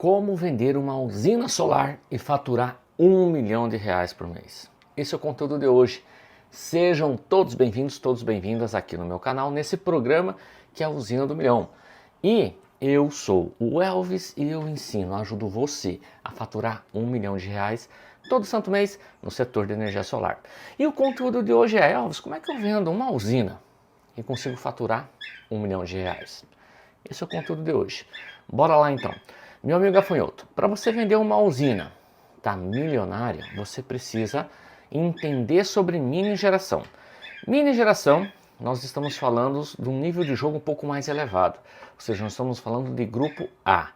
Como vender uma usina solar e faturar R$ 1 milhão por mês. Esse é o conteúdo de hoje. Sejam todos bem-vindos, todas bem-vindas aqui no meu canal, nesse programa que é a Usina do Milhão. E eu sou o Elvis e eu ensino, ajudo você a faturar R$ 1 milhão todo santo mês no setor de energia solar. E o conteúdo de hoje é, Elvis, como é que eu vendo uma usina e consigo faturar R$ 1 milhão? Esse é o conteúdo de hoje. Bora lá então. Meu amigo gafanhoto, para você vender uma usina milionária, você precisa entender sobre mini geração. Mini geração, nós estamos falando de um nível de jogo um pouco mais elevado. Ou seja, nós estamos falando de grupo A.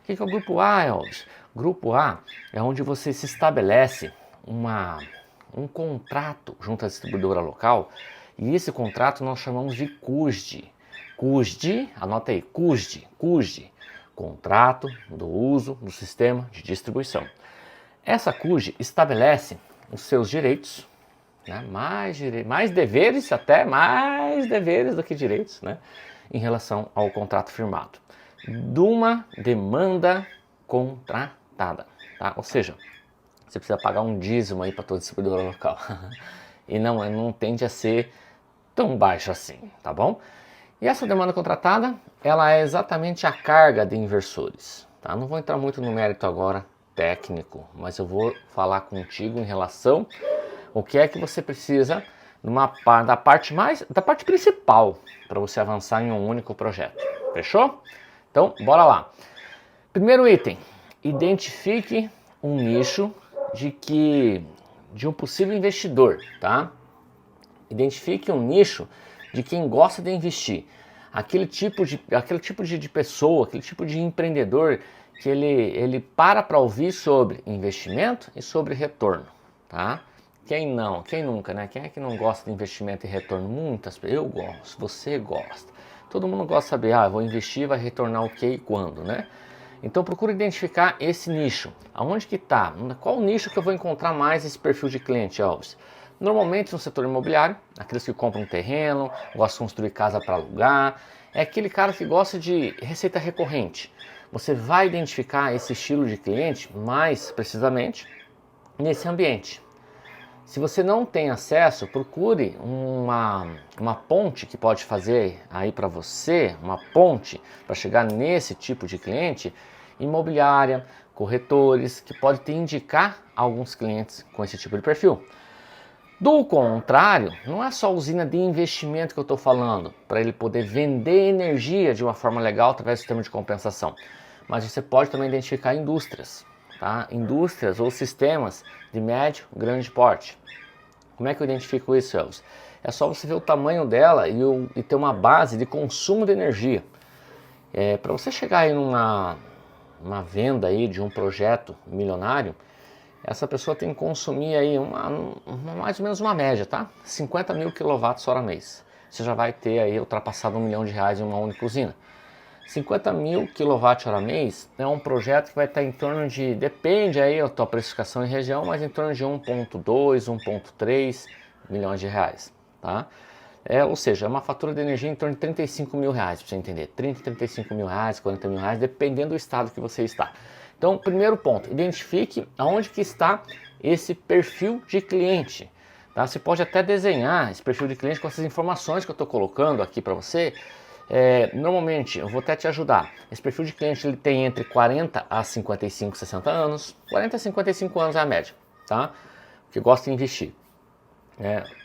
O que é o grupo A, Elvis? Grupo A é onde você se estabelece um contrato junto à distribuidora local, e esse contrato nós chamamos de CUSD. CUSD, anota aí, CUSD. Contrato do uso do sistema de distribuição. Essa CUSD estabelece os seus direitos, né, mais deveres, até mais deveres do que direitos, né, em relação ao contrato firmado, de uma demanda contratada, tá? Ou seja, você precisa pagar um dízimo aí para toda distribuidora local e não tende a ser tão baixo assim, tá bom? E essa demanda contratada, ela é exatamente a carga de inversores, tá? Não vou entrar muito no mérito agora técnico, mas eu vou falar contigo em relação ao que é que você precisa da parte principal para você avançar em um único projeto. Fechou? Então, bora lá. Primeiro item, identifique um nicho de um possível investidor, tá? Identifique um nicho de quem gosta de investir, aquele tipo de pessoa, aquele tipo de empreendedor que ele para ouvir sobre investimento e sobre retorno, tá? Quem nunca, né? Quem é que não gosta de investimento e retorno? Muitas pessoas, eu gosto, você gosta, todo mundo gosta de saber, vou investir, vai retornar o que e quando, né? Então procura identificar esse nicho, aonde que está, qual nicho que eu vou encontrar mais esse perfil de cliente, Elvis? Normalmente no setor imobiliário, aqueles que compram um terreno, gostam de construir casa para alugar, é aquele cara que gosta de receita recorrente. Você vai identificar esse estilo de cliente mais precisamente nesse ambiente. Se você não tem acesso, procure uma ponte que pode fazer aí para você, uma ponte para chegar nesse tipo de cliente, imobiliária, corretores, que pode te indicar alguns clientes com esse tipo de perfil. Do contrário, não é só usina de investimento que eu estou falando, para ele poder vender energia de uma forma legal através do sistema de compensação, mas você pode também identificar indústrias, tá? Indústrias ou sistemas de médio, grande porte. Como é que eu identifico isso, Elvis? É só você ver o tamanho dela e ter uma base de consumo de energia. Para você chegar aí numa venda aí de um projeto milionário, essa pessoa tem que consumir aí mais ou menos uma média, tá? 50 mil kWh mês. Você já vai ter aí ultrapassado R$ 1 milhão em uma única usina. 50 mil kWh mês é um projeto que vai estar em torno de, depende aí da tua precificação em região, mas em torno de 1,2, 1,3 milhões de reais, tá? Ou seja, é uma fatura de energia em torno de 35 mil reais, para você entender. 30, 35 mil reais, 40 mil reais, dependendo do estado que você está. Então, primeiro ponto, identifique aonde que está esse perfil de cliente. Tá? Você pode até desenhar esse perfil de cliente com essas informações que eu estou colocando aqui para você. Normalmente, eu vou até te ajudar. Esse perfil de cliente ele tem entre 40 a 55, 60 anos. 40 a 55 anos é a média, tá? Que gosta de investir.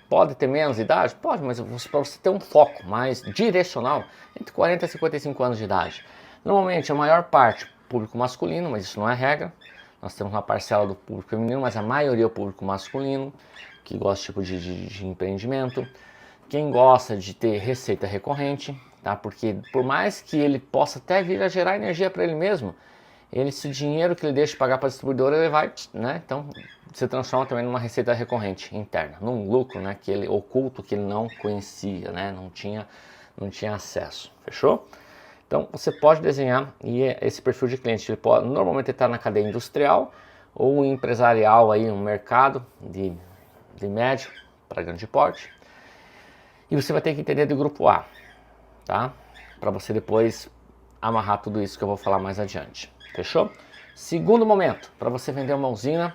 Pode ter menos idade? Pode, mas para você ter um foco mais direcional, entre 40 e 55 anos de idade. Normalmente, a maior parte público masculino, mas isso não é regra. Nós temos uma parcela do público feminino, mas a maioria é o público masculino, que gosta desse tipo de empreendimento. Quem gosta de ter receita recorrente, tá? Porque por mais que ele possa até vir a gerar energia para ele mesmo, esse dinheiro que ele deixa de pagar para a distribuidora, ele vai, né? Então, se transforma também numa receita recorrente interna, num lucro, né? Que ele oculto, que ele não conhecia, né? Não tinha acesso. Fechou? Então, você pode desenhar e esse perfil de cliente, ele pode normalmente estar na cadeia industrial ou empresarial, aí, um mercado de médio para grande porte. E você vai ter que entender do grupo A, tá? Para você depois amarrar tudo isso que eu vou falar mais adiante. Fechou? Segundo momento, para você vender uma usina,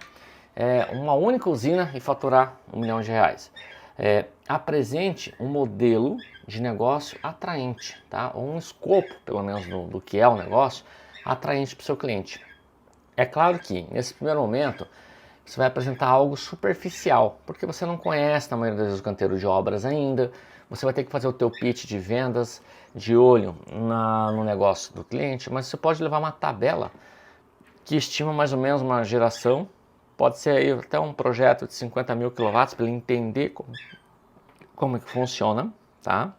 uma única usina e faturar R$1 milhão. Apresente um modelo de negócio atraente, tá? Ou um escopo, pelo menos, do que é o negócio, atraente para o seu cliente. É claro que, nesse primeiro momento, você vai apresentar algo superficial, porque você não conhece, na maioria das vezes, o canteiro de obras ainda. Você vai ter que fazer o teu pitch de vendas de olho no negócio do cliente, mas você pode levar uma tabela que estima mais ou menos uma geração. Pode ser aí até um projeto de 50 mil quilowatts para ele entender como é que funciona, tá?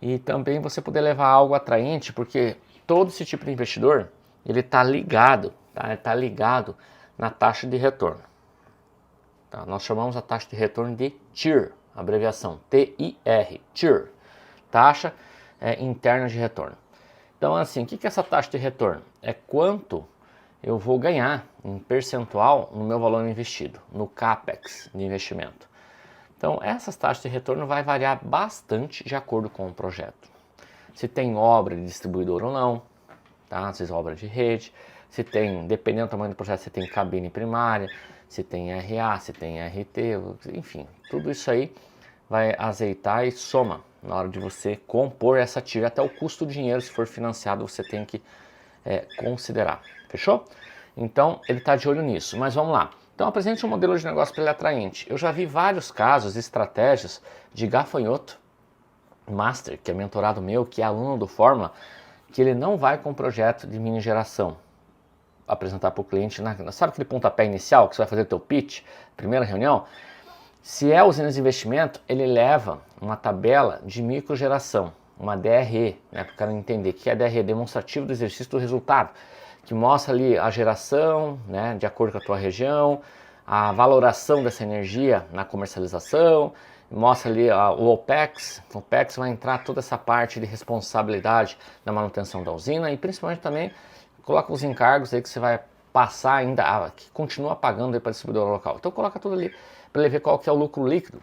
E também você poder levar algo atraente, porque todo esse tipo de investidor, ele está ligado, tá? Ele está ligado na taxa de retorno. Tá? Nós chamamos a taxa de retorno de TIR, abreviação TIR, TIR, taxa interna de retorno. Então, assim, o que é essa taxa de retorno? É quanto eu vou ganhar em percentual no meu valor investido, no CAPEX de investimento. Então, essas taxas de retorno vai variar bastante de acordo com o projeto. Se tem obra de distribuidor ou não, tá? Às vezes obra de rede, se tem, dependendo do tamanho do projeto, se tem cabine primária, se tem RA, se tem RT, enfim, tudo isso aí vai azeitar e soma na hora de você compor essa TIR. Até o custo do dinheiro, se for financiado, você tem que considerar. Fechou? Então, ele está de olho nisso. Mas vamos lá. Então, apresente um modelo de negócio para ele atraente. Eu já vi vários casos, estratégias de gafanhoto, master, que é mentorado meu, que é aluno do Fórmula, que ele não vai com um projeto de mini geração apresentar para o cliente. Sabe aquele pontapé inicial que você vai fazer o teu pitch, primeira reunião? Se é usina de investimento, ele leva uma tabela de microgeração, uma DRE, né, para o cara entender que é DRE, demonstrativo do exercício do resultado, que mostra ali a geração, né, de acordo com a tua região, a valoração dessa energia na comercialização, mostra ali o OPEX. O OPEX vai entrar toda essa parte de responsabilidade da manutenção da usina e principalmente também coloca os encargos aí que você vai passar ainda, que continua pagando para a distribuidora local. Então coloca tudo ali para ele ver qual que é o lucro líquido.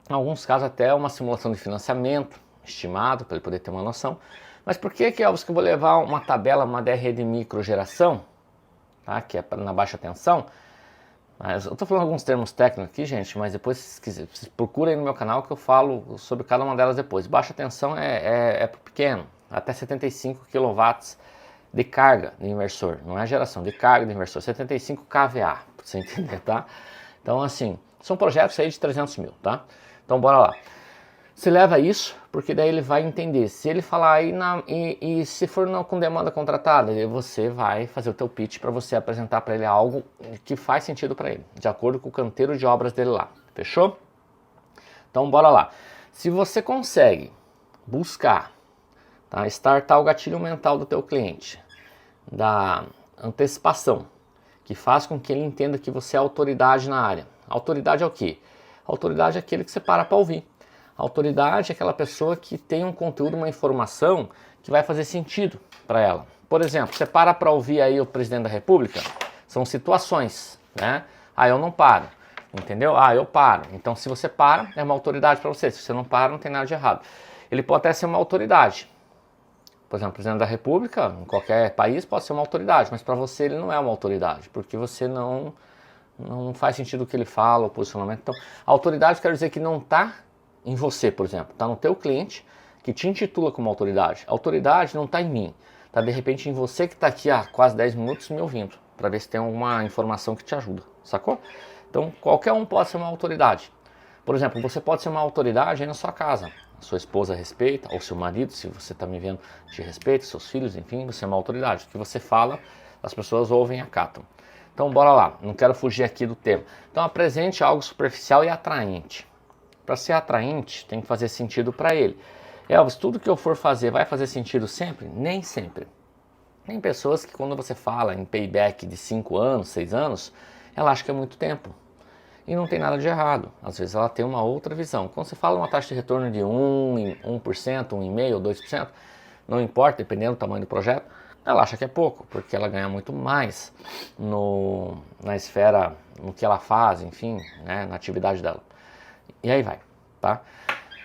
Em alguns casos até uma simulação de financiamento estimado, para ele poder ter uma noção. Mas por que que eu vou levar uma tabela, uma DRE de microgeração, tá? Que é na baixa tensão? Mas eu estou falando alguns termos técnicos aqui, gente, mas depois, se quiser, procura aí no meu canal que eu falo sobre cada uma delas depois. Baixa tensão é para o pequeno, até 75 kW de carga de inversor, não é geração, de carga de inversor, 75 kVA, para você entender, tá? Então, assim, são projetos aí de 300 mil, tá? Então, bora lá. Você leva isso, porque daí ele vai entender. Se ele falar aí, e se for não com demanda contratada, você vai fazer o teu pitch para você apresentar para ele algo que faz sentido para ele, de acordo com o canteiro de obras dele lá. Fechou? Então, bora lá. Se você consegue buscar, tá, startar o gatilho mental do teu cliente, da antecipação, que faz com que ele entenda que você é autoridade na área. Autoridade é o quê? Autoridade é aquele que você para ouvir. Autoridade é aquela pessoa que tem um conteúdo, uma informação que vai fazer sentido para ela. Por exemplo, você para ouvir aí o presidente da República, são situações, né? Ah, eu não paro, entendeu? Ah, eu paro. Então, se você para, é uma autoridade para você. Se você não para, não tem nada de errado. Ele pode até ser uma autoridade. Por exemplo, o presidente da República, em qualquer país, pode ser uma autoridade, mas para você ele não é uma autoridade, porque você não faz sentido o que ele fala, o posicionamento. Então, a autoridade quer dizer que não está em você, por exemplo, está no teu cliente que te intitula como autoridade. A autoridade não está em mim, está de repente em você que está aqui há quase 10 minutos me ouvindo, para ver se tem alguma informação que te ajuda, sacou? Então qualquer um pode ser uma autoridade. Por exemplo, você pode ser uma autoridade aí na sua casa, a sua esposa respeita, ou seu marido, se você está me vendo, te respeita, seus filhos, enfim, você é uma autoridade. O que você fala, as pessoas ouvem e acatam. Então bora lá, não quero fugir aqui do tema. Então apresente algo superficial e atraente. Para ser atraente, tem que fazer sentido para ele. Elvis, tudo que eu for fazer vai fazer sentido sempre? Nem sempre. Tem pessoas que quando você fala em payback de 5 anos, 6 anos, ela acha que é muito tempo. E não tem nada de errado. Às vezes ela tem uma outra visão. Quando você fala uma taxa de retorno de 1%, 1,5%, 2%, não importa, dependendo do tamanho do projeto, ela acha que é pouco, porque ela ganha muito mais na esfera, no que ela faz, enfim, né, na atividade dela. E aí vai, tá?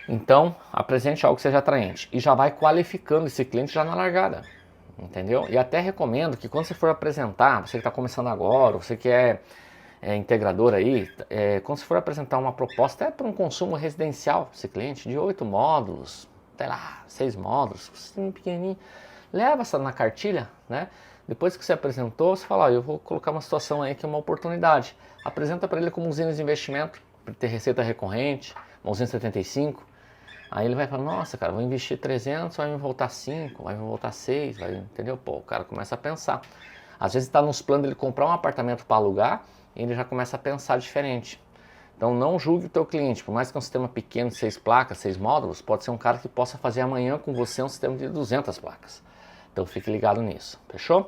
Então, apresente algo que seja atraente e já vai qualificando esse cliente já na largada. entendeu? E até recomendo que quando você for apresentar, você que está começando agora, você que é integrador aí, quando você for apresentar uma proposta, para um consumo residencial, esse cliente, de 8 módulos, sei lá, 6 módulos, sistema pequenininho, leva essa na cartilha, né? Depois que você apresentou, você fala, eu vou colocar uma situação aí que é uma oportunidade. Apresenta para ele como usina de investimento, para ter receita recorrente, uma usina 75. Aí ele vai falar, nossa, cara, vou investir 300, vai me voltar 5, vai me voltar 6, vai, entendeu? Pô, o cara começa a pensar. Às vezes está nos planos dele comprar um apartamento para alugar, e ele já começa a pensar diferente. Então não julgue o teu cliente, por mais que é um sistema pequeno de 6 placas, 6 módulos, pode ser um cara que possa fazer amanhã com você um sistema de 200 placas. Então fique ligado nisso, fechou?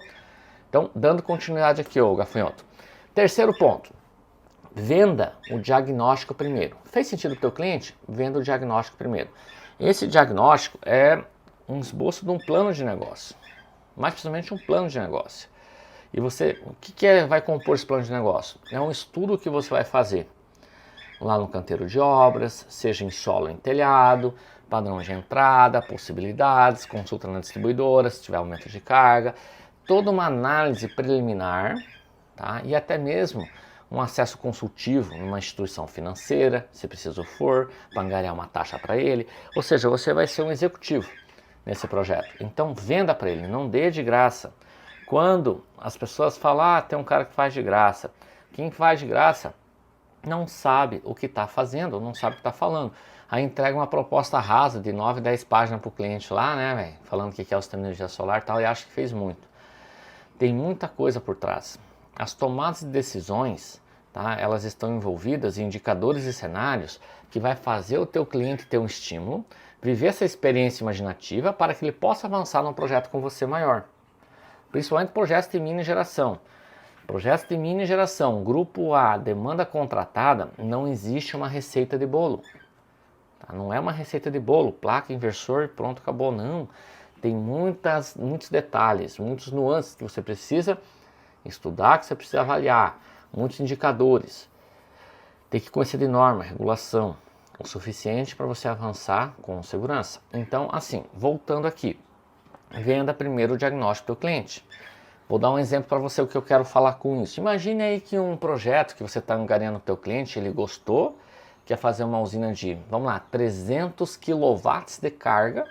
Então, dando continuidade aqui, ô gafanhoto. Terceiro ponto, venda o diagnóstico primeiro. Fez sentido para o teu cliente? Venda o diagnóstico primeiro. Esse diagnóstico é um esboço de um plano de negócio, mais precisamente um plano de negócio. E você, o que vai compor esse plano de negócio? É um estudo que você vai fazer lá no canteiro de obras, seja em solo ou em telhado, padrão de entrada, possibilidades, consulta na distribuidora, se tiver aumento de carga, toda uma análise preliminar, tá? E até mesmo um acesso consultivo numa instituição financeira, se preciso for, para angariar uma taxa para ele. Ou seja, você vai ser um executivo nesse projeto. Então venda para ele, não dê de graça. Quando as pessoas falam, tem um cara que faz de graça. Quem faz de graça não sabe o que está fazendo, não sabe o que está falando. Aí entrega uma proposta rasa de 9, 10 páginas para o cliente lá, né, velho? Falando o que é o sistema de energia solar e tal, e acha que fez muito. Tem muita coisa por trás. As tomadas de decisões, tá, elas estão envolvidas em indicadores e cenários que vai fazer o teu cliente ter um estímulo, viver essa experiência imaginativa para que ele possa avançar num projeto com você maior. Principalmente projetos de mini geração. Projetos de mini geração, grupo A, demanda contratada, não existe uma receita de bolo. Tá? Não é uma receita de bolo, placa, inversor, pronto, acabou, não. Tem muitos detalhes, muitos nuances que você precisa estudar, que você precisa avaliar, muitos indicadores. Tem que conhecer de norma, regulação, o suficiente para você avançar com segurança. Então, assim, voltando aqui. Venda primeiro o diagnóstico do cliente. Vou dar um exemplo para você o que eu quero falar com isso. Imagine aí que um projeto que você está angariando o teu cliente, ele gostou, quer fazer uma usina de, vamos lá, 300 kW de carga,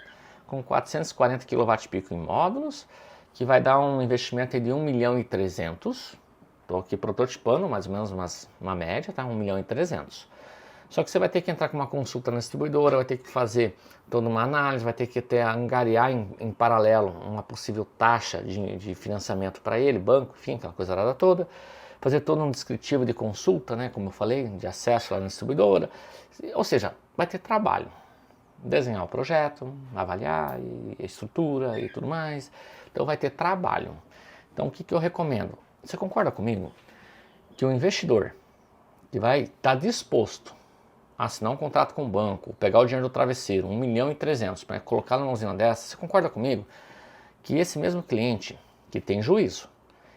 com 440 kWp em módulos, que vai dar um investimento de 1 milhão e 300. Estou aqui prototipando mais ou menos uma média, tá? 1 milhão e 300. Só que você vai ter que entrar com uma consulta na distribuidora, vai ter que fazer toda uma análise, vai ter que angariar em paralelo uma possível taxa de financiamento para ele, banco, enfim, aquela coisa arada toda. Fazer todo um descritivo de consulta, né, como eu falei, de acesso lá na distribuidora. Ou seja, vai ter trabalho. Desenhar o projeto, avaliar, e a estrutura e tudo mais. Então vai ter trabalho. Então o que eu recomendo? Você concorda comigo que o investidor que vai estar disposto assinar um contrato com o banco, pegar o dinheiro do travesseiro, 1 milhão e 300, para colocar numa usina dessa, você concorda comigo que esse mesmo cliente que tem juízo,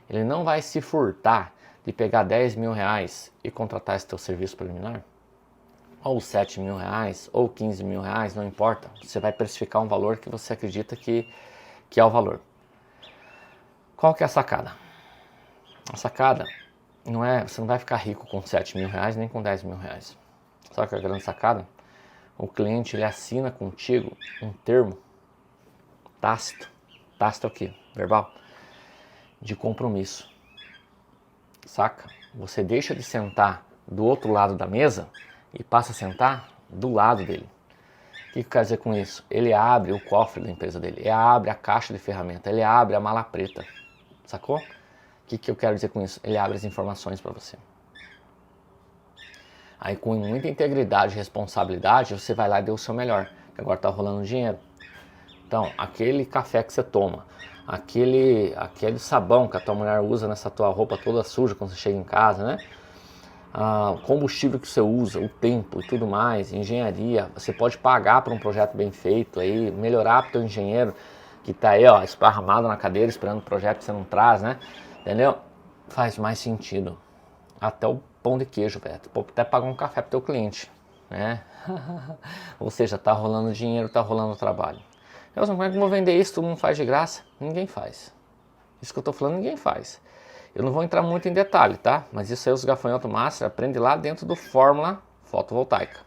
ele não vai se furtar de pegar 10 mil reais e contratar esse teu serviço preliminar? Ou 7 mil reais, ou 15 mil reais, não importa. Você vai precificar um valor que você acredita que é o valor. Qual que é a sacada? A sacada não é, você não vai ficar rico com 7 mil reais nem com 10 mil reais. Sabe que é a grande sacada? O cliente ele assina contigo um termo tácito. Tácito é o quê? Verbal. De compromisso. Saca? Você deixa de sentar do outro lado da mesa e passa a sentar do lado dele. O que quer dizer com isso? Ele abre o cofre da empresa dele, ele abre a caixa de ferramenta, ele abre a mala preta. Sacou? O que eu quero dizer com isso? Ele abre as informações para você. Aí com muita integridade e responsabilidade, você vai lá e dê o seu melhor, que agora está rolando dinheiro. Então, aquele café que você toma, aquele sabão que a tua mulher usa nessa tua roupa toda suja quando você chega em casa, né? O combustível que você usa, o tempo e tudo mais, engenharia, você pode pagar para um projeto bem feito, aí, melhorar para o teu engenheiro que está aí, ó, esparramado na cadeira esperando o projeto que você não traz, né? Entendeu? Faz mais sentido. Até o pão de queijo, velho. Pode até pagar um café pro teu cliente, né? Ou seja, tá rolando dinheiro, tá rolando trabalho. Elson, como é que eu vou vender isso? Todo mundo faz de graça? Ninguém faz. Isso que eu estou falando, ninguém faz. Eu não vou entrar muito em detalhe, tá? Mas isso aí os gafanhotos master aprendem lá dentro do Fórmula Fotovoltaica.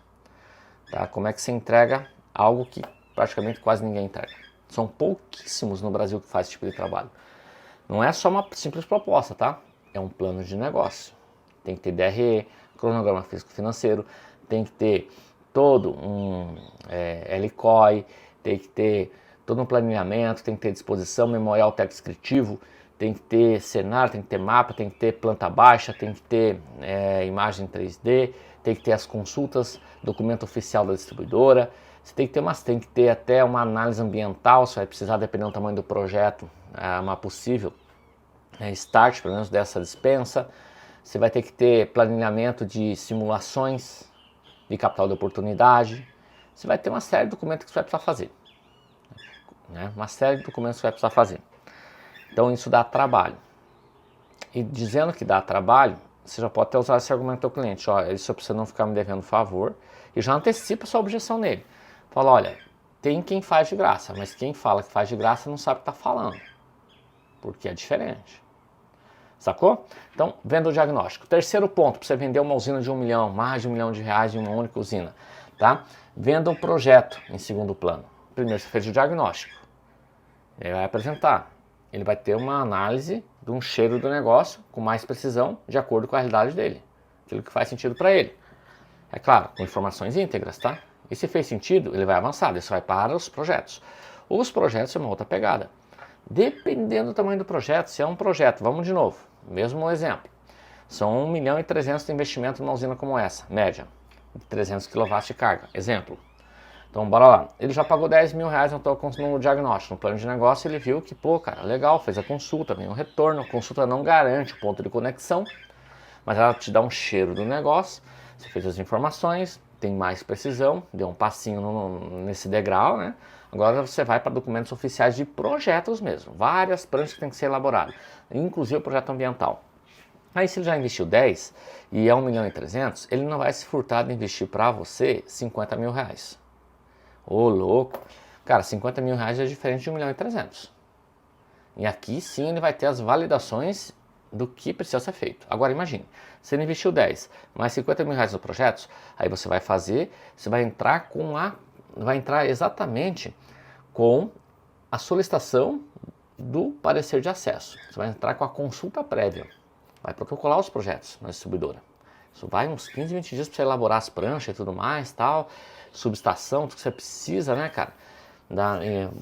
Tá? Como é que se entrega algo que praticamente quase ninguém entrega. São pouquíssimos no Brasil que faz esse tipo de trabalho. Não é só uma simples proposta, tá? É um plano de negócio. Tem que ter DRE, cronograma físico-financeiro, tem que ter todo um LCOI, tem que ter todo um planejamento, tem que ter disposição, memorial técnico-descritivo, tem que ter cenário, tem que ter mapa, tem que ter planta baixa, tem que ter imagem 3D, tem que ter as consultas, documento oficial da distribuidora, você tem que ter até uma análise ambiental, você vai precisar, dependendo do tamanho do projeto, uma possível start, pelo menos dessa dispensa. Você vai ter que ter planejamento de simulações de capital de oportunidade. Você vai ter uma série de documentos que você vai precisar fazer. Uma série de documentos que você vai precisar fazer. Então isso dá trabalho. E dizendo que dá trabalho, você já pode até usar esse argumento ao cliente. Olha, isso você não ficar me devendo favor. E já antecipa a sua objeção nele. Fala, olha, tem quem faz de graça, mas quem fala que faz de graça não sabe o que está falando. Porque é diferente. Sacou? Então, venda o diagnóstico. Terceiro ponto, para você vender uma usina de 1 milhão, mais de R$1 milhão de uma única usina. Tá? Venda um projeto em segundo plano. Primeiro você fez o diagnóstico. Ele vai apresentar. Ele vai ter uma análise de um cheiro do negócio com mais precisão, de acordo com a realidade dele. Aquilo que faz sentido para ele. É claro, com informações íntegras, tá? E se fez sentido, ele vai avançar. Isso vai para os projetos. Os projetos é uma outra pegada. Dependendo do tamanho do projeto, se é um projeto, vamos de novo, mesmo exemplo, são 1 milhão e 300 de investimento numa usina como essa, média, de 300 kW de carga, exemplo. Então bora lá, ele já pagou R$10 mil no diagnóstico, no plano de negócio, ele viu que, pô, cara, legal, fez a consulta, vem um retorno, a consulta não garante o ponto de conexão, mas ela te dá um cheiro do negócio, você fez as informações, tem mais precisão, deu um passinho nesse degrau, né? Agora você vai para documentos oficiais de projetos mesmo, várias pranchas que tem que ser elaboradas, inclusive o projeto ambiental. Aí se ele já investiu 10 e é 1 milhão e 300, ele não vai se furtar de investir para você R$50 mil. Ô louco, cara, R$50 mil é diferente de 1 milhão e 300. E aqui sim ele vai ter as validações do que precisa ser feito. Agora imagine, se ele investiu 10, mais R$50 mil no projeto, aí você vai fazer, você vai entrar exatamente com a solicitação do parecer de acesso. Você vai entrar com a consulta prévia, vai protocolar os projetos na distribuidora. Isso vai uns 15, 20 dias para você elaborar as pranchas e tudo mais, tal, subestação, tudo que você precisa, né, cara,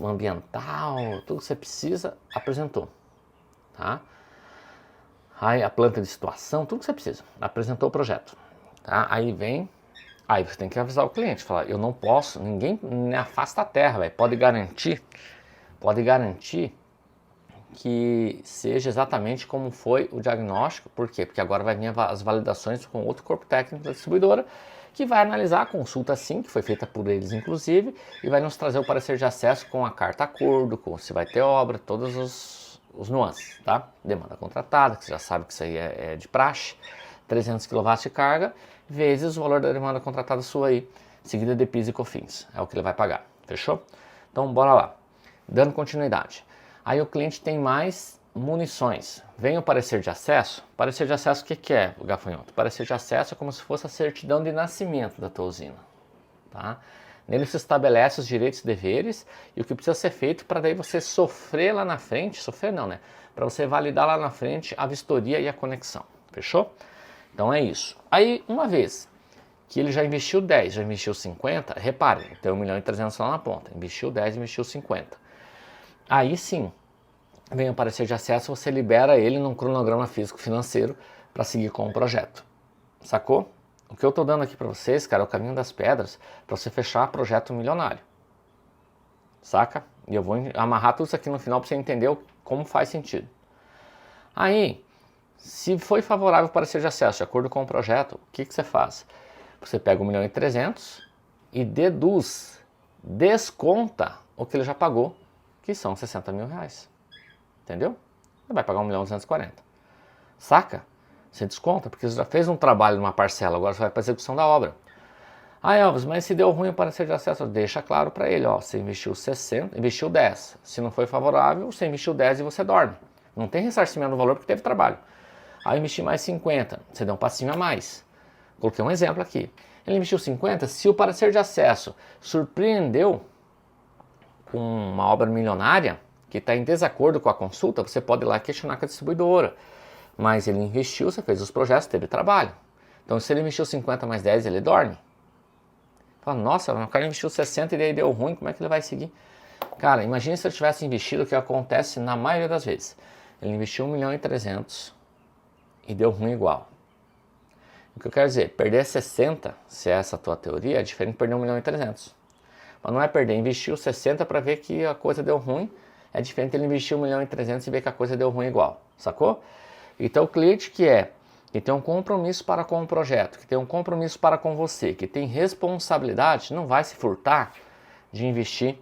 ambiental, tudo que você precisa, apresentou, tá? Aí a planta de situação, tudo que você precisa, apresentou o projeto, tá? Aí você tem que avisar o cliente, falar, eu não posso, ninguém me afasta a terra, véio. Pode garantir que seja exatamente como foi o diagnóstico. Por quê? Porque agora vai vir as validações com outro corpo técnico da distribuidora, que vai analisar a consulta sim, que foi feita por eles inclusive, e vai nos trazer o parecer de acesso com a carta acordo, com se vai ter obra, todos os nuances, tá? Demanda contratada, que você já sabe que isso aí é de praxe, 300 kW de carga, vezes o valor da demanda contratada sua aí, seguida de PIS e COFINS, é o que ele vai pagar, fechou? Então bora lá, dando continuidade. Aí o cliente tem mais munições, vem o parecer de acesso. Parecer de acesso o que é, gafanhoto? Parecer de acesso é como se fosse a certidão de nascimento da tua usina, tá? Nele se estabelece os direitos e deveres e o que precisa ser feito para daí você sofrer lá na frente, sofrer não, né? Para você validar lá na frente a vistoria e a conexão, fechou? Então é isso. Aí, uma vez que ele já investiu 10, já investiu 50, repare, tem 1 milhão e 300 lá na ponta. Investiu 10, investiu 50. Aí sim, vem o parecer de acesso, você libera ele num cronograma físico-financeiro para seguir com o projeto. Sacou? O que eu estou dando aqui para vocês, cara, é o caminho das pedras para você fechar projeto milionário. Saca? E eu vou amarrar tudo isso aqui no final para você entender como faz sentido. Aí, se foi favorável o parecer de acesso, de acordo com o projeto, o que você faz? Você pega 1 milhão e 300 e desconta o que ele já pagou, que são 60 mil reais. Entendeu? Você vai pagar 1 milhão e 240. Saca? Você desconta, porque você já fez um trabalho numa parcela, agora você vai para a execução da obra. Ah, Elvis, mas se deu ruim o parecer de acesso, deixa claro para ele, ó, você investiu 60, investiu 10. Se não foi favorável, você investiu 10 e você dorme. Não tem ressarcimento do valor porque teve trabalho. Aí eu investi mais 50, você deu um passinho a mais. Coloquei um exemplo aqui. Ele investiu 50, se o parecer de acesso surpreendeu com uma obra milionária que está em desacordo com a consulta, você pode ir lá questionar com a distribuidora. Mas ele investiu, você fez os projetos, teve trabalho. Então se ele investiu 50 mais 10, ele dorme. Fala, nossa, o cara investiu 60 e daí deu ruim, como é que ele vai seguir? Cara, imagine se ele tivesse investido o que acontece na maioria das vezes. Ele investiu 1.300.000 e deu ruim igual. O que eu quero dizer, perder 60, se é essa a tua teoria, é diferente de perder 1.300.000. Mas não é perder, investiu 60 para ver que a coisa deu ruim, é diferente de ele investir 1.300.000 e ver que a coisa deu ruim igual, sacou? Então o cliente que tem um compromisso para com o projeto, que tem um compromisso para com você, que tem responsabilidade, não vai se furtar de investir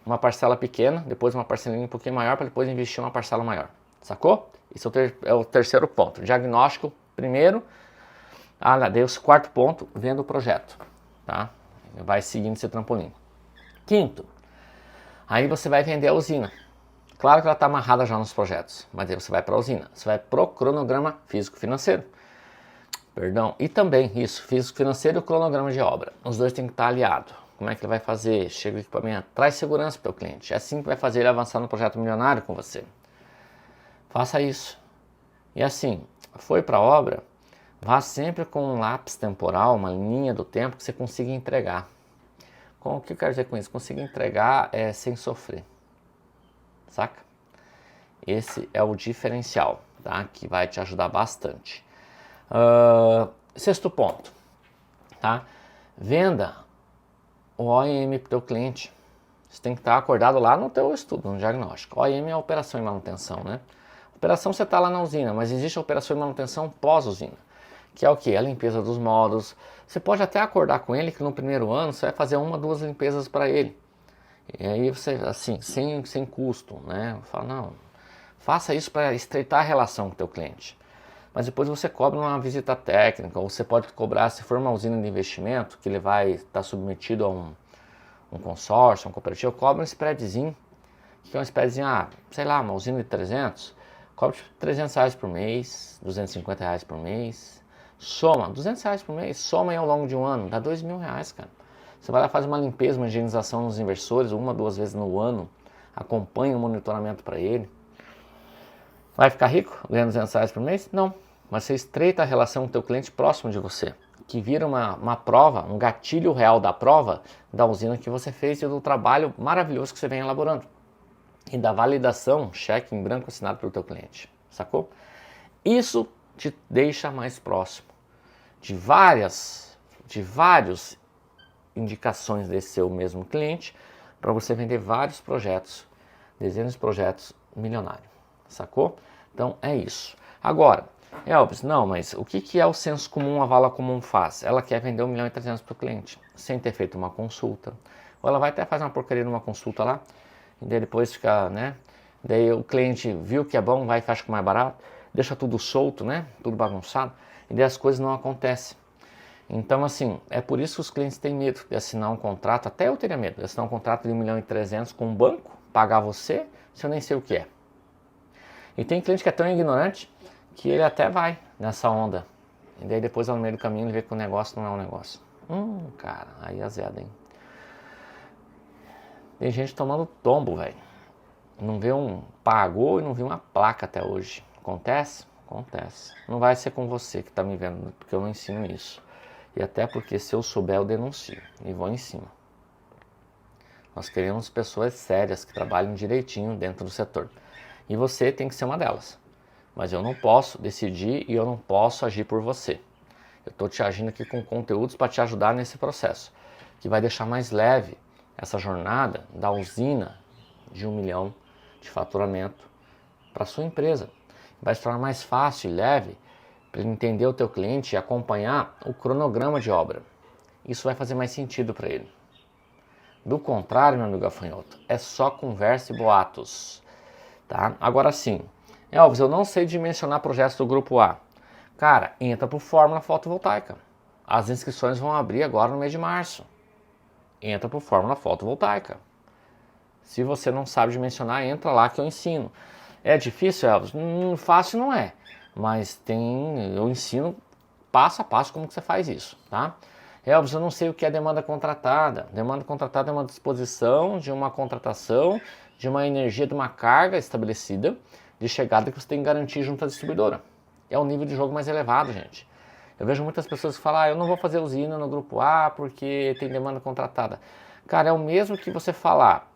uma parcela pequena, depois uma parcelinha um pouquinho maior, para depois investir uma parcela maior, sacou? Isso é o terceiro ponto. Diagnóstico, primeiro. Daí o quarto ponto, vendo o projeto, tá? Vai seguindo esse trampolim. Quinto, aí você vai vender a usina. Claro que ela está amarrada já nos projetos, mas aí você vai para a usina. Você vai pro cronograma físico-financeiro. Perdão, e também isso, físico-financeiro e o cronograma de obra. Os dois têm que estar aliados. Como é que ele vai fazer? Chega o equipamento, traz segurança para o teu cliente. É assim que vai fazer ele avançar no projeto milionário com você. Faça isso. E assim, foi para a obra, vá sempre com um lápis temporal, uma linha do tempo que você consiga entregar. O que eu quero dizer com isso? Consiga entregar sem sofrer. Saca? Esse é o diferencial, tá? Que vai te ajudar bastante. Sexto ponto, tá? Venda o OEM para o teu cliente. Você tem que estar acordado lá no teu estudo, no diagnóstico. OEM é a operação e manutenção, né? Operação você está lá na usina, mas existe a operação e manutenção pós-usina, que é o que? A limpeza dos módulos. Você pode até acordar com ele que no primeiro ano você vai fazer 1 ou 2 limpezas para ele. E aí você, assim, sem custo, né? Fala, não, faça isso para estreitar a relação com o teu cliente. Mas depois você cobra uma visita técnica, ou você pode cobrar, se for uma usina de investimento, que ele vai estar submetido a um consórcio, um cooperativo, cobra um spreadzinho, que é um spreadzinho, sei lá, uma usina de 300, cobra R$300 por mês, R$250 por mês, soma, R$200 por mês, soma aí ao longo de um ano, dá R$2.000, cara. Você vai lá, faz uma limpeza, uma higienização nos inversores, 1 ou 2 vezes no ano, acompanha o monitoramento para ele. Vai ficar rico ganhando R$200 por mês? Não, mas você estreita a relação com o teu cliente próximo de você, que vira uma prova, um gatilho real da prova da usina que você fez e do trabalho maravilhoso que você vem elaborando. E da validação, cheque em branco assinado pelo teu cliente, sacou? Isso te deixa mais próximo de várias indicações desse seu mesmo cliente para você vender vários projetos, dezenas de projetos milionários, sacou? Então é isso. Agora, Elvis, não, mas o que é o senso comum, a vala comum faz? Ela quer vender 1.300.000 para o cliente, sem ter feito uma consulta. Ou ela vai até fazer uma porcaria numa consulta lá, e daí depois fica, né? Daí o cliente viu que é bom, vai e faz com mais barato, deixa tudo solto, né? Tudo bagunçado, e daí as coisas não acontecem. Então, assim, é por isso que os clientes têm medo de assinar um contrato, até eu teria medo de assinar um contrato de 1.300.000 com um banco, pagar você, se eu nem sei o que é. E tem cliente que é tão ignorante que ele até vai nessa onda. E daí depois, no meio do caminho, ele vê que o negócio não é um negócio. Cara, aí azeda, hein? Tem gente tomando tombo, velho. Não vê pagou e não viu uma placa até hoje. Acontece? Acontece. Não vai ser com você que tá me vendo, porque eu não ensino isso. E até porque se eu souber, eu denuncio e vou em cima. Nós queremos pessoas sérias que trabalhem direitinho dentro do setor. E você tem que ser uma delas. Mas eu não posso decidir e eu não posso agir por você. Eu estou te agindo aqui com conteúdos para te ajudar nesse processo, que vai deixar mais leve essa jornada da usina de 1 milhão de faturamento para sua empresa. Vai se tornar mais fácil e leve para ele entender o teu cliente e acompanhar o cronograma de obra. Isso vai fazer mais sentido para ele. Do contrário, meu amigo gafanhoto, é só conversa e boatos. Tá? Agora sim, Elvis, eu não sei dimensionar projetos do grupo A. Cara, entra por fórmula fotovoltaica. As inscrições vão abrir agora no mês de março. Entra por Fórmula Fotovoltaica. Se você não sabe dimensionar, entra lá que eu ensino. É difícil, Elvis? Fácil não é. Mas eu ensino passo a passo como que você faz isso, tá? Elvis, eu não sei o que é demanda contratada. Demanda contratada é uma disposição de uma contratação, de uma energia, de uma carga estabelecida de chegada que você tem que garantir junto à distribuidora. É um nível de jogo mais elevado, gente. Eu vejo muitas pessoas que falam, eu não vou fazer usina no grupo A porque tem demanda contratada. Cara, é o mesmo que você falar,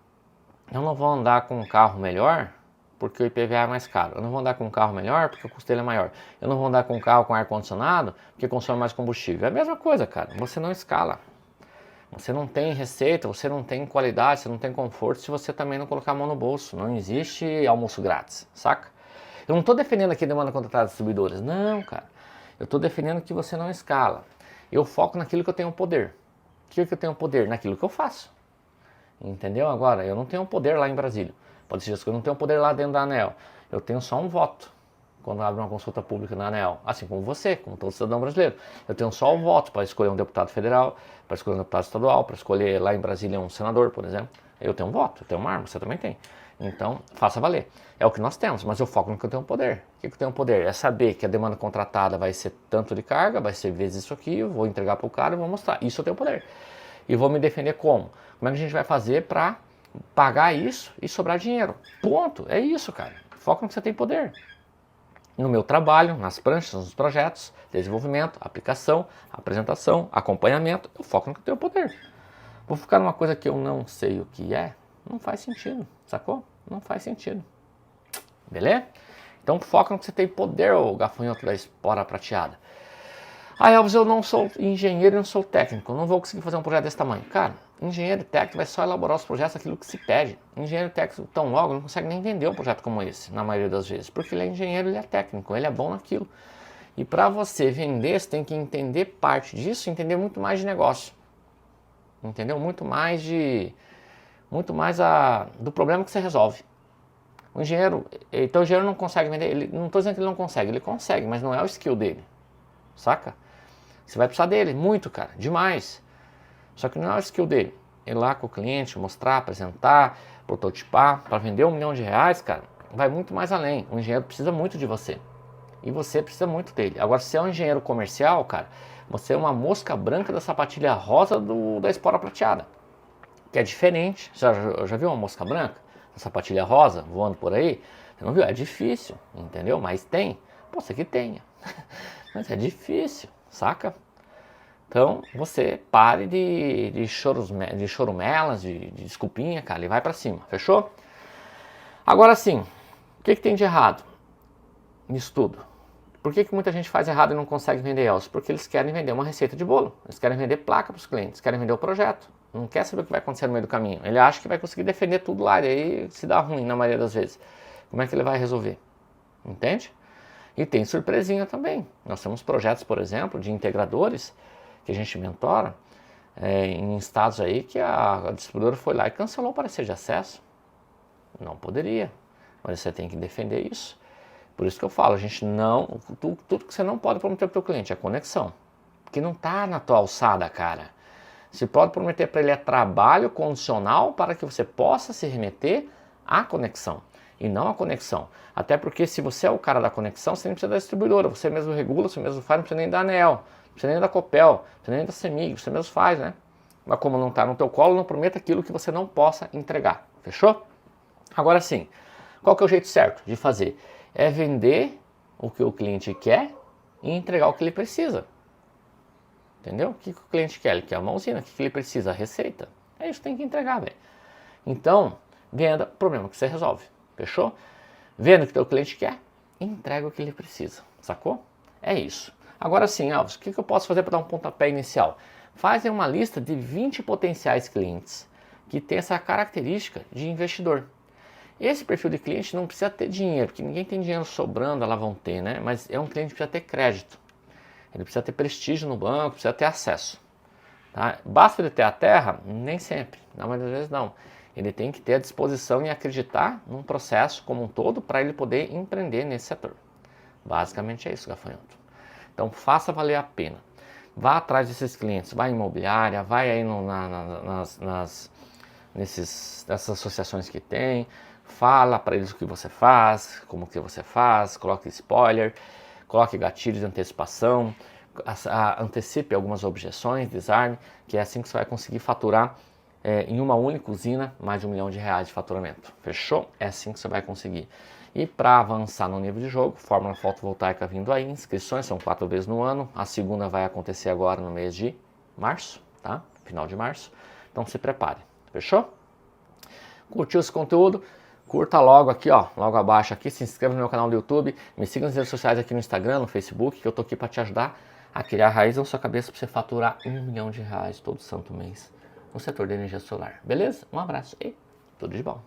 eu não vou andar com um carro melhor porque o IPVA é mais caro. Eu não vou andar com um carro melhor porque o custo dele é maior. Eu não vou andar com um carro com ar-condicionado porque consome mais combustível. É a mesma coisa, cara. Você não escala. Você não tem receita, você não tem qualidade, você não tem conforto se você também não colocar a mão no bolso. Não existe almoço grátis, saca? Eu não estou defendendo aqui demanda contratada de distribuidores. Não, cara. Eu estou defendendo que você não escala. Eu foco naquilo que eu tenho poder. O que eu tenho poder? Naquilo que eu faço. Entendeu? Agora, eu não tenho poder lá em Brasília. Pode ser que eu não tenho poder lá dentro da ANEEL. Eu tenho só um voto quando abre uma consulta pública na ANEEL. Assim como você, como todo cidadão brasileiro. Eu tenho só o voto para escolher um deputado federal, para escolher um deputado estadual, para escolher lá em Brasília um senador, por exemplo. Eu tenho um voto, eu tenho uma arma, você também tem. Então, faça valer. É o que nós temos, mas eu foco no que eu tenho poder. O que eu tenho poder? É saber que a demanda contratada vai ser tanto de carga, vai ser vezes isso aqui, eu vou entregar para o cara e vou mostrar. Isso eu tenho poder. E vou me defender como? Como é que a gente vai fazer para pagar isso e sobrar dinheiro? Ponto. É isso, cara. Foca no que você tem poder. No meu trabalho, nas pranchas, nos projetos, desenvolvimento, aplicação, apresentação, acompanhamento, eu foco no que eu tenho poder. Vou ficar numa coisa que eu não sei o que é, não faz sentido, sacou? Não faz sentido. Beleza? Então foca no que você tem poder, ô gafanhoto da espora prateada. Ah, Elvis, eu não sou engenheiro e não sou técnico, não vou conseguir fazer um projeto desse tamanho. Cara, engenheiro e técnico vai só elaborar os projetos aquilo que se pede. Engenheiro e técnico tão logo não consegue nem vender um projeto como esse, na maioria das vezes, porque ele é engenheiro, ele é técnico, ele é bom naquilo. E para você vender, você tem que entender parte disso, entender muito mais de negócio. Entendeu? Muito mais do problema que você resolve. O engenheiro, então o engenheiro não consegue vender, não estou dizendo que ele não consegue, ele consegue, mas não é o skill dele, saca? Você vai precisar dele, muito, cara, demais. Só que não é o skill dele. Ir lá com o cliente, mostrar, apresentar, prototipar, para vender R$1 milhão, cara, vai muito mais além. O engenheiro precisa muito de você. E você precisa muito dele. Agora, se é um engenheiro comercial, cara, você é uma mosca branca da sapatilha rosa da espora prateada. Que é diferente. Já viu uma mosca branca? A sapatilha rosa voando por aí? Você não viu? É difícil, entendeu? Mas tem. Pode ser que tenha. Mas é difícil, saca? Então, você pare de chorumelas, de desculpinha, cara, e vai pra cima, fechou? Agora sim, o que tem de errado nisso tudo? Por que muita gente faz errado e não consegue vender Elvis? Porque eles querem vender uma receita de bolo, eles querem vender placa para os clientes, querem vender o projeto, não quer saber o que vai acontecer no meio do caminho. Ele acha que vai conseguir defender tudo lá, e aí se dá ruim na maioria das vezes. Como é que ele vai resolver? Entende? E tem surpresinha também. Nós temos projetos, por exemplo, de integradores que a gente mentora em estados aí que a distribuidora foi lá e cancelou o parecer de acesso. Não poderia, mas você tem que defender isso. Por isso que eu falo, a gente não, tudo que você não pode prometer para o teu cliente é conexão, porque não está na tua alçada, cara. Você pode prometer para ele trabalho condicional para que você possa se remeter à conexão e não à conexão. Até porque se você é o cara da conexão, você nem precisa da distribuidora, você mesmo regula, você mesmo faz, não precisa nem da ANEEL, não precisa nem da Copel, não precisa nem da CEMIG, você mesmo faz, né? Mas como não está no teu colo, não prometa aquilo que você não possa entregar, fechou? Agora sim, qual que é o jeito certo de fazer? É vender o que o cliente quer e entregar o que ele precisa. Entendeu? O que o cliente quer? Ele quer uma usina. O que ele precisa? A receita. É isso que tem que entregar, velho. Então, venda o problema que você resolve. Fechou? Venda o que o cliente quer e entrega o que ele precisa. Sacou? É isso. Agora sim, Alves, o que eu posso fazer para dar um pontapé inicial? Fazem uma lista de 20 potenciais clientes que tem essa característica de investidor. Esse perfil de cliente não precisa ter dinheiro, porque ninguém tem dinheiro sobrando, lá vão ter, né? Mas é um cliente que precisa ter crédito. Ele precisa ter prestígio no banco, precisa ter acesso. Tá? Basta ele ter a terra? Nem sempre. Na maioria das vezes não. Ele tem que ter a disposição e acreditar num processo como um todo para ele poder empreender nesse setor. Basicamente é isso, gafanhoto. Então faça valer a pena. vá atrás desses clientes, vai em imobiliária, vai aí nessas associações que tem, fala para eles o que você faz, como que você faz, coloque spoiler, coloque gatilhos de antecipação, antecipe algumas objeções, desarme, que é assim que você vai conseguir faturar em uma única usina mais de R$1 milhão de faturamento. Fechou? É assim que você vai conseguir. E para avançar no nível de jogo, Fórmula Fotovoltaica vindo aí, inscrições são 4 vezes no ano, a segunda vai acontecer agora no mês de março, tá? Final de março. Então se prepare. Fechou? Curtiu esse conteúdo? Curta logo aqui, ó, logo abaixo aqui, se inscreva no meu canal do YouTube, me siga nas redes sociais aqui no Instagram, no Facebook, que eu tô aqui para te ajudar a criar raiz na sua cabeça para você faturar R$1 milhão todo santo mês no setor de energia solar. Beleza? Um abraço e tudo de bom.